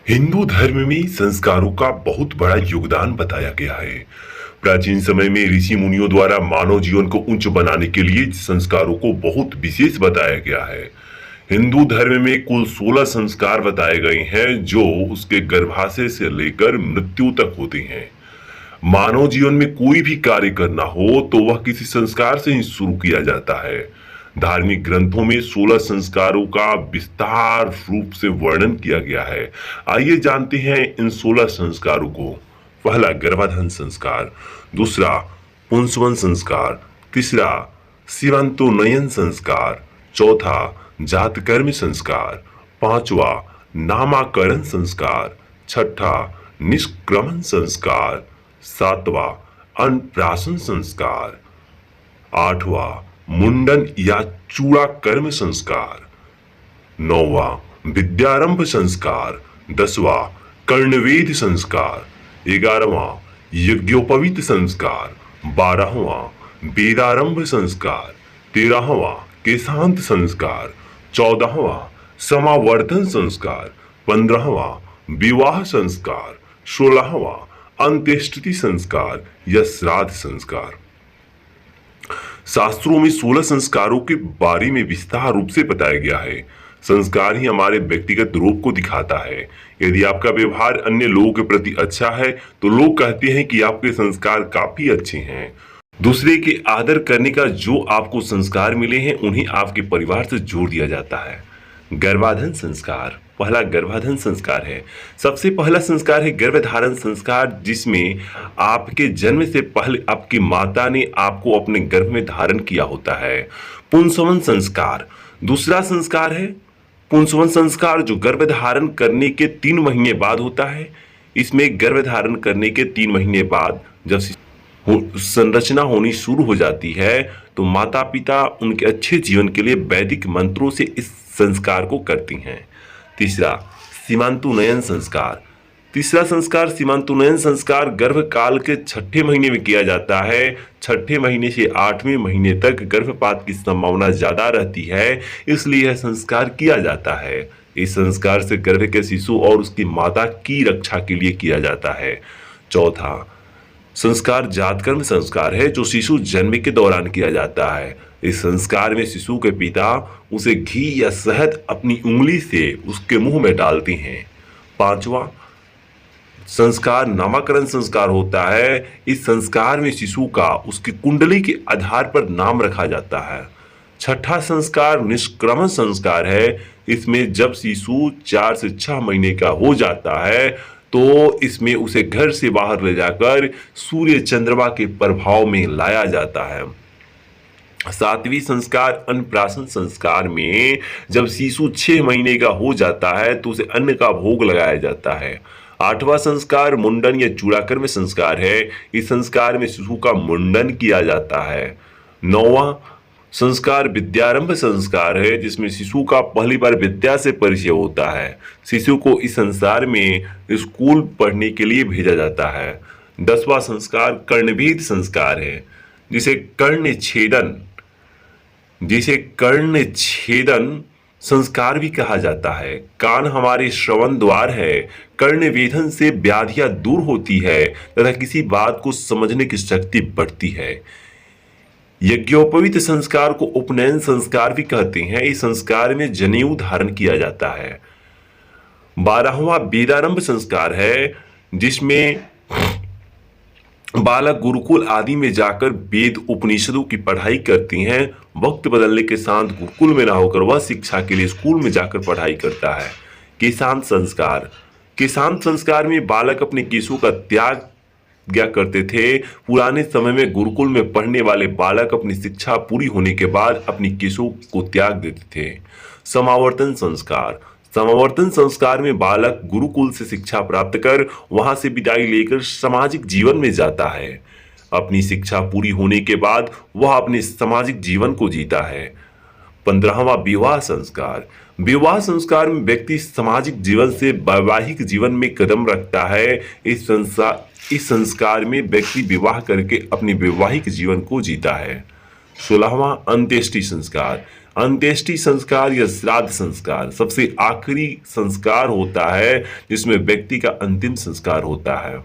हिंदू धर्म में संस्कारों का बहुत बड़ा योगदान बताया गया है। प्राचीन समय में ऋषि मुनियों द्वारा मानव जीवन को उच्च बनाने के लिए संस्कारों को बहुत विशेष बताया गया है। हिंदू धर्म में कुल 16 संस्कार बताए गए हैं जो उसके गर्भाशय से लेकर मृत्यु तक होते हैं। मानव जीवन में कोई भी कार्य करना हो तो वह किसी संस्कार से ही शुरू किया जाता है। धार्मिक ग्रंथों में 16 संस्कारों का विस्तार रूप से वर्णन किया गया है। आइए जानते हैं इन 16 संस्कारों को। पहला गर्भाधान संस्कार, दूसरा पुंसवन संस्कार, तीसरा सीमंतोन्नयन संस्कार, चौथा जातकर्म संस्कार, पांचवा नामाकरण संस्कार, छठा निष्क्रमण संस्कार, सातवां अन्नप्राशन संस्कार, आठवां मुंडन या चूड़ाकर्म संस्कार, नौवां विद्यारंभ संस्कार, 10वां कर्णवेद संस्कार, 11वां यज्ञोपवीत संस्कार, 12वां वेदारंभ संस्कार, 13वां केशांत संस्कार, 14वां समावर्तन संस्कार, 15वां विवाह संस्कार, 16वां अंत्येष्टि संस्कार या श्राद्ध संस्कार। शास्त्रों में 16 संस्कारों के बारे में विस्तार रूप से बताया गया है। संस्कार ही हमारे व्यक्तिगत रूप को दिखाता है। यदि आपका व्यवहार अन्य लोगों के प्रति अच्छा है तो लोग कहते हैं कि आपके संस्कार काफी अच्छे हैं। दूसरे के आदर करने का जो आपको संस्कार मिले हैं उन्हें आपके परिवार से जोड़ दिया जाता है। गर्भाधान संस्कार, पहला गर्भाधान संस्कार है। सबसे पहला संस्कार है गर्भधारण संस्कार, जिसमें आपके जन्म से पहले आपकी माता ने आपको अपने गर्भ में धारण किया होता है। पुंसवन संस्कार दूसरा संस्कार है। पुंसवन संस्कार जो गर्भधारण करने के 3 महीने बाद होता है। इसमें गर्भधारण करने के 3 महीने बाद जब संरचना होनी शुरू हो जाती है तो माता पिता उनके अच्छे जीवन के लिए वैदिक मंत्रों से इस संस्कार को करती हैं। तीसरा सीमंतोन्नयन संस्कार। तीसरा संस्कार सीमंतोन्नयन संस्कार गर्भकाल के 6ठे महीने में किया जाता है। 6ठे महीने से 8वें महीने तक गर्भपात की संभावना ज्यादा रहती है, इसलिए यह संस्कार किया जाता है। इस संस्कार से गर्भ के शिशु और उसकी माता की रक्षा के लिए किया जाता है। चौथा संस्कार जातकर्म संस्कार है, जो शिशु जन्म के दौरान किया जाता है। इस संस्कार में शिशु के पिता उसे घी या शहद अपनी उंगली से उसके मुंह में डालते हैं। पांचवा संस्कार नामकरण संस्कार होता है। इस संस्कार में शिशु का उसकी कुंडली के आधार पर नाम रखा जाता है। छठा संस्कार निष्क्रमण संस्कार है। इसमें जब शिशु 4 से 6 महीने का हो जाता है तो इसमें उसे घर से बाहर ले जाकर सूर्य चंद्रमा के प्रभाव में लाया जाता है। 7वीं संस्कार अन्नप्राशन संस्कार में जब शिशु 6 महीने का हो जाता है तो उसे अन्न का भोग लगाया जाता है। 8वां संस्कार मुंडन या चूड़ाकर्म संस्कार है। इस संस्कार में शिशु का मुंडन किया जाता है। 9वां संस्कार विद्यारंभ संस्कार है, जिसमें शिशु का पहली बार विद्या से परिचय होता है। शिशु को इस संसार में स्कूल पढ़ने के लिए भेजा जाता है। 10वां संस्कार कर्णवेद संस्कार है, जिसे कर्ण छेदन संस्कार भी कहा जाता है। कान हमारे श्रवण द्वार है। कर्णवेधन से व्याधियां दूर होती है तथा किसी बात को समझने की शक्ति बढ़ती है। यज्ञोपवीत संस्कार को उपनयन संस्कार भी कहते हैं। इस संस्कार में जनेऊ धारण किया जाता है। 12वां वेदारंभ संस्कार है, जिसमें बालक गुरुकुल आदि में जाकर वेद उपनिषदों की पढ़ाई करती हैं। वक्त बदलने के साथ गुरुकुल में ना होकर वह शिक्षा के लिए स्कूल में जाकर पढ़ाई करता है। केशांत संस्कार। केशांत संस्कार में बालक अपने केशों का त्याग क्या करते थे। पुराने समय में गुरुकुल में पढ़ने वाले बालक अपनी शिक्षा पूरी होने के बाद अपनी केशों को त्याग देते थे। समावर्तन संस्कार। समावर्तन संस्कार में बालक गुरुकुल से शिक्षा प्राप्त कर वहां से विदाई लेकर सामाजिक जीवन में जाता है। अपनी शिक्षा पूरी होने के बाद वह अपने सामाजिक जीवन को जीता है। 15वां विवाह संस्कार। विवाह संस्कार में व्यक्ति सामाजिक जीवन से वैवाहिक जीवन में कदम रखता है। इस संस्कार में व्यक्ति विवाह करके अपने वैवाहिक जीवन को जीता है। 16वां अंत्येष्टि संस्कार। अंत्येष्टि संस्कार या श्राद्ध संस्कार सबसे आखिरी संस्कार होता है जिसमें व्यक्ति का अंतिम संस्कार होता है।